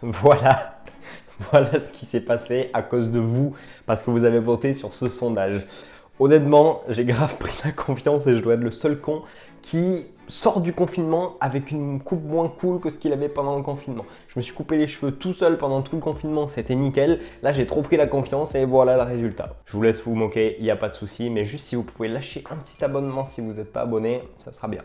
Voilà, voilà ce qui s'est passé à cause de vous, parce que vous avez voté sur ce sondage. Honnêtement, j'ai grave pris la confiance et je dois être le seul con qui sort du confinement avec une coupe moins cool que ce qu'il avait pendant le confinement. Je me suis coupé les cheveux tout seul pendant tout le confinement, c'était nickel. Là, j'ai trop pris la confiance et voilà le résultat. Je vous laisse vous moquer, il n'y a pas de souci, mais juste si vous pouvez lâcher un petit abonnement si vous n'êtes pas abonné, ça sera bien.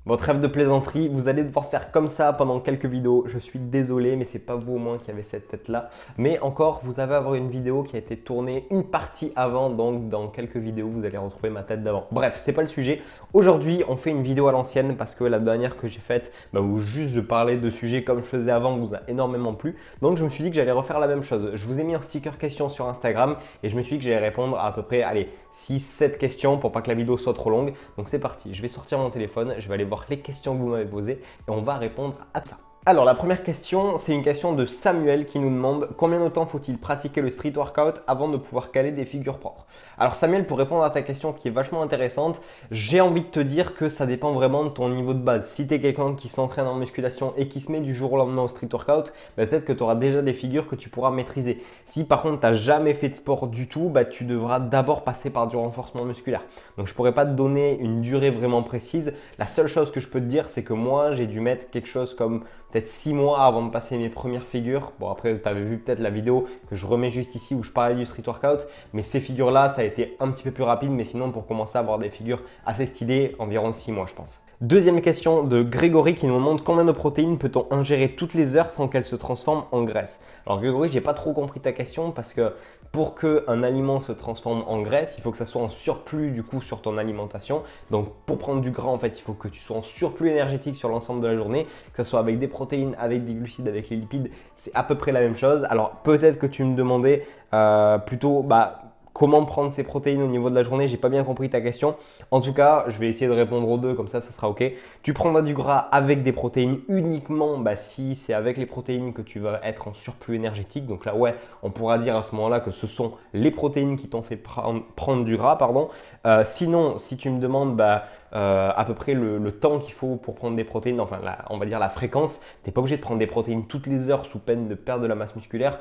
Votre rêve de plaisanterie, vous allez devoir faire comme ça pendant quelques vidéos. Je suis désolé, mais c'est pas vous au moins qui avez cette tête-là. Mais encore, vous allez avoir une vidéo qui a été tournée une partie avant, donc dans quelques vidéos, vous allez retrouver ma tête d'avant. Bref, c'est pas le sujet. Aujourd'hui, on fait une vidéo à l'ancienne parce que la dernière que j'ai faite, où juste je parlais de sujets comme je faisais avant, vous a énormément plu. Donc je me suis dit que j'allais refaire la même chose. Je vous ai mis un sticker question sur Instagram et je me suis dit que j'allais répondre à peu près, allez, 6-7 questions pour pas que la vidéo soit trop longue. Donc c'est parti, je vais sortir mon téléphone, je vais aller voir les questions que vous m'avez posées et on va répondre à ça. Alors la première question, c'est une question de Samuel qui nous demande combien de temps faut-il pratiquer le street workout avant de pouvoir caler des figures propres. Alors Samuel, pour répondre à ta question qui est vachement intéressante, j'ai envie de te dire que ça dépend vraiment de ton niveau de base. Si tu es quelqu'un qui s'entraîne en musculation et qui se met du jour au lendemain au street workout, peut-être que tu auras déjà des figures que tu pourras maîtriser. Si par contre tu n'as jamais fait de sport du tout, tu devras d'abord passer par du renforcement musculaire. Donc je ne pourrais pas te donner une durée vraiment précise. La seule chose que je peux te dire, c'est que moi j'ai dû mettre quelque chose comme peut-être 6 mois avant de passer mes premières figures. Bon après tu avais vu peut-être la vidéo que je remets juste ici où je parlais du street workout, mais ces figures là ça a été un petit peu plus rapide, mais sinon pour commencer à avoir des figures assez stylées, environ 6 mois je pense. Deuxième question de Grégory qui nous demande combien de protéines peut-on ingérer toutes les heures sans qu'elles se transforment en graisse. Alors Grégory, j'ai pas trop compris ta question parce que pour qu'un aliment se transforme en graisse, il faut que ça soit en surplus du coup sur ton alimentation. Donc pour prendre du gras en fait, il faut que tu sois en surplus énergétique sur l'ensemble de la journée, que ce soit avec des protéines, avec des glucides, avec les lipides, c'est à peu près la même chose. Alors peut-être que tu me demandais plutôt comment prendre ces protéines au niveau de la journée, j'ai pas bien compris ta question. En tout cas, je vais essayer de répondre aux deux, comme ça sera ok. Tu prendras du gras avec des protéines uniquement si c'est avec les protéines que tu vas être en surplus énergétique. Donc là, ouais, on pourra dire à ce moment-là que ce sont les protéines qui t'ont fait prendre du gras, pardon. Sinon, si tu me demandes à peu près le temps qu'il faut pour prendre des protéines, enfin on va dire la fréquence, tu n'es pas obligé de prendre des protéines toutes les heures sous peine de perdre de la masse musculaire.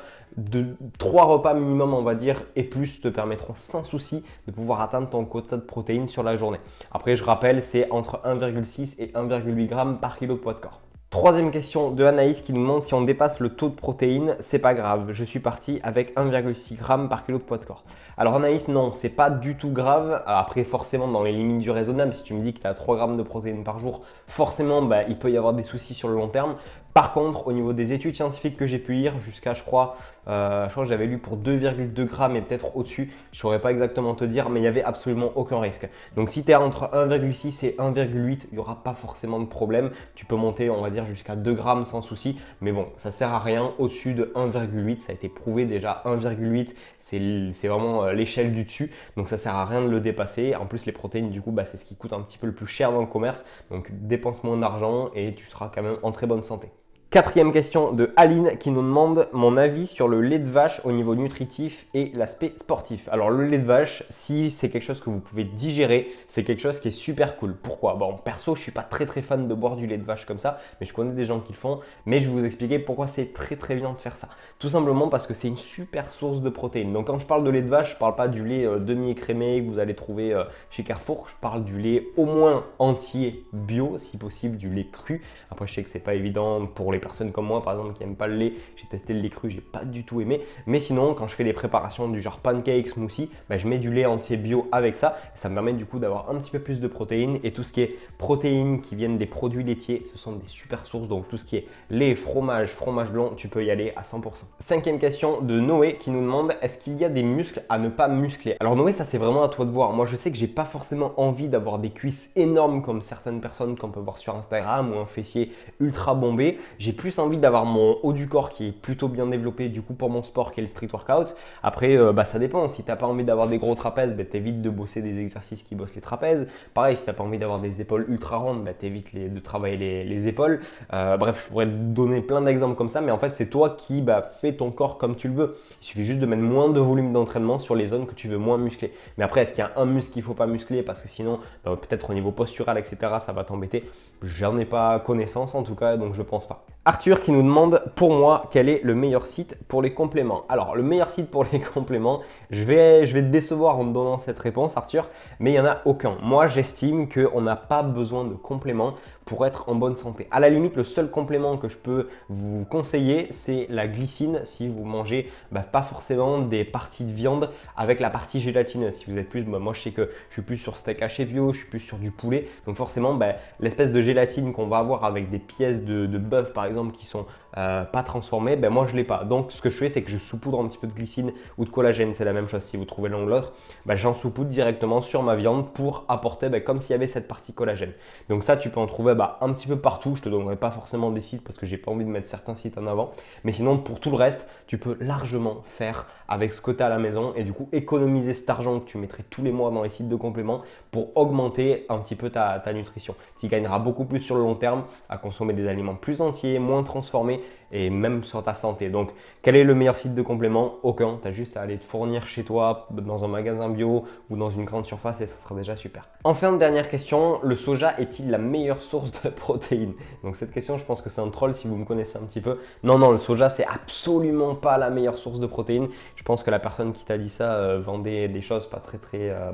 3 repas minimum on va dire et plus te permettront sans souci de pouvoir atteindre ton quota de protéines sur la journée. Après je rappelle, c'est entre 1,6 et 1,8 g par kilo de poids de corps. Troisième question de Anaïs qui nous demande si on dépasse le taux de protéines, c'est pas grave. Je suis parti avec 1,6 g par kilo de poids de corps. Alors Anaïs, non, c'est pas du tout grave. Après, forcément, dans les limites du raisonnable, si tu me dis que tu as 3 g de protéines par jour, forcément, il peut y avoir des soucis sur le long terme. Par contre, au niveau des études scientifiques que j'ai pu lire, jusqu'à je crois que j'avais lu pour 2,2 grammes et peut-être au-dessus, je ne saurais pas exactement te dire, mais il n'y avait absolument aucun risque. Donc si tu es entre 1,6 et 1,8, il n'y aura pas forcément de problème. Tu peux monter, on va dire, jusqu'à 2 grammes sans souci, mais bon, ça ne sert à rien au-dessus de 1,8. Ça a été prouvé déjà, 1,8, c'est vraiment l'échelle du dessus, donc ça ne sert à rien de le dépasser. En plus, les protéines, du coup, c'est ce qui coûte un petit peu le plus cher dans le commerce, donc dépense moins d'argent et tu seras quand même en très bonne santé. Quatrième question de Aline qui nous demande mon avis sur le lait de vache au niveau nutritif et l'aspect sportif. Alors le lait de vache, si c'est quelque chose que vous pouvez digérer, c'est quelque chose qui est super cool. Pourquoi? Bon, perso, je suis pas très fan de boire du lait de vache comme ça, mais je connais des gens qui le font. Mais je vais vous expliquer pourquoi c'est très bien de faire ça. Tout simplement parce que c'est une super source de protéines. Donc quand je parle de lait de vache, je parle pas du lait demi-écrémé que vous allez trouver chez Carrefour. Je parle du lait au moins entier bio, si possible du lait cru. Après, je sais que c'est pas évident pour les personnes comme moi par exemple qui n'aiment pas le lait. J'ai testé le lait cru, j'ai pas du tout aimé, mais sinon quand je fais des préparations du genre pancake, smoothie, je mets du lait entier bio avec ça. Ça me permet du coup d'avoir un petit peu plus de protéines, et tout ce qui est protéines qui viennent des produits laitiers, ce sont des super sources. Donc tout ce qui est lait, fromage blanc, tu peux y aller à 100%. Cinquième question de Noé qui nous demande est-ce qu'il y a des muscles à ne pas muscler? Alors Noé, ça c'est vraiment à toi de voir. Moi je sais que j'ai pas forcément envie d'avoir des cuisses énormes comme certaines personnes qu'on peut voir sur Instagram, ou un fessier ultra bombé. J'ai plus envie d'avoir mon haut du corps qui est plutôt bien développé du coup pour mon sport qui est le street workout. Après ça dépend, si t'as pas envie d'avoir des gros trapèzes, t'évites de bosser des exercices qui bossent les trapèzes. Pareil, si t'as pas envie d'avoir des épaules ultra rondes, t'évites de travailler les épaules. Bref, je pourrais te donner plein d'exemples comme ça, mais en fait c'est toi qui fais ton corps comme tu le veux. Il suffit juste de mettre moins de volume d'entraînement sur les zones que tu veux moins muscler. Mais après, est-ce qu'il y a un muscle qu'il faut pas muscler parce que sinon peut-être au niveau postural etc ça va t'embêter? J'en ai pas connaissance en tout cas, donc je pense pas. Arthur qui nous demande pour moi quel est le meilleur site pour les compléments. Alors le meilleur site pour les compléments, je vais te décevoir en te donnant cette réponse Arthur, mais il n'y en a aucun. Moi j'estime qu'on n'a pas besoin de compléments pour être en bonne santé. À la limite, le seul complément que je peux vous conseiller, c'est la glycine si vous mangez pas forcément des parties de viande avec la partie gélatineuse. Si vous êtes plus, moi je sais que je suis plus sur steak haché bio, je suis plus sur du poulet, donc forcément l'espèce de gélatine qu'on va avoir avec des pièces de bœuf par exemple qui sont pas transformées, moi je l'ai pas. Donc ce que je fais, c'est que je saupoudre un petit peu de glycine ou de collagène, c'est la même chose si vous trouvez l'un ou l'autre, j'en saupoudre directement sur ma viande pour apporter comme s'il y avait cette partie collagène. Donc ça tu peux en trouver un petit peu partout. Je te donnerai pas forcément des sites parce que j'ai pas envie de mettre certains sites en avant, mais sinon pour tout le reste tu peux largement faire avec ce que tu as à la maison et du coup économiser cet argent que tu mettrais tous les mois dans les sites de compléments pour augmenter un petit peu ta nutrition. Tu gagneras beaucoup plus sur le long terme à consommer des aliments plus entiers, moins transformés et même sur ta santé. Donc quel est le meilleur site de compléments? Aucun, tu as juste à aller te fournir chez toi dans un magasin bio ou dans une grande surface et ça sera déjà super. Enfin, dernière question, le soja est-il la meilleure source de protéines? Donc cette question, je pense que c'est un troll si vous me connaissez un petit peu. Non, le soja c'est absolument pas la meilleure source de protéines. Je pense que la personne qui t'a dit ça vendait des choses pas très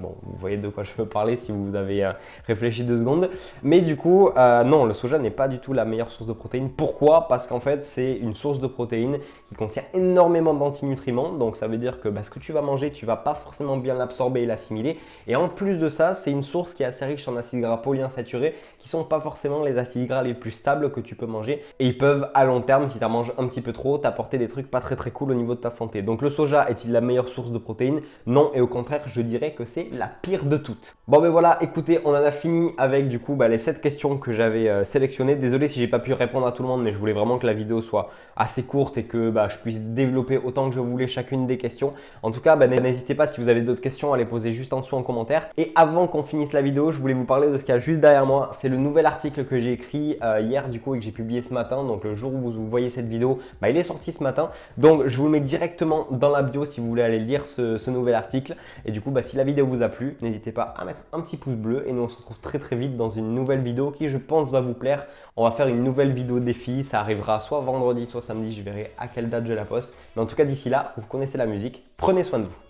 bon, vous voyez de quoi je veux parler si vous avez réfléchi 2 secondes. Mais du coup, non, le soja n'est pas du tout la meilleure source de protéines. Pourquoi? Parce qu'en fait, c'est une source de protéines qui contient énormément d'antinutriments. Donc ça veut dire que ce que tu vas manger, tu vas pas forcément bien l'absorber et l'assimiler. Et en plus de ça, c'est une source qui est assez riche en acides gras polyinsaturés qui sont pas forcément les acides gras les plus stables que tu peux manger. Et ils peuvent à long terme, si tu en manges un petit peu trop, t'apporter des trucs pas très cool au niveau de ta santé. Donc le soja est-il la meilleure source de protéines? Non, et au contraire, je dirais que c'est la pire de toutes. Bon voilà, écoutez, on en a fini avec du coup les 7 questions que j'avais sélectionnées. Désolé si j'ai pas pu répondre à tout le monde, mais je voulais vraiment que la vidéo soit assez courte et que je puisse développer autant que je voulais chacune des questions. En tout cas, n'hésitez pas si vous avez d'autres questions à les poser juste en dessous en commentaire. Et avant qu'on finisse la vidéo, je voulais vous parler de ce qu'il y a juste derrière moi. C'est le nouvel article que j'ai écrit hier du coup et que j'ai publié ce matin. Donc le jour où vous voyez cette vidéo, il est sorti ce matin. Donc je vous le mets directement dans la bio si vous voulez aller lire ce nouvel article. Et du coup, si la vidéo vous a plu, n'hésitez pas à mettre un petit pouce bleu. Et nous on se retrouve très vite dans une nouvelle vidéo qui je pense va vous plaire. On va faire une nouvelle vidéo défi. Ça arrivera soit vendredi, soit samedi. Je verrai à quelle date je la poste. Mais en tout cas, d'ici là, vous connaissez la musique. Prenez soin de vous.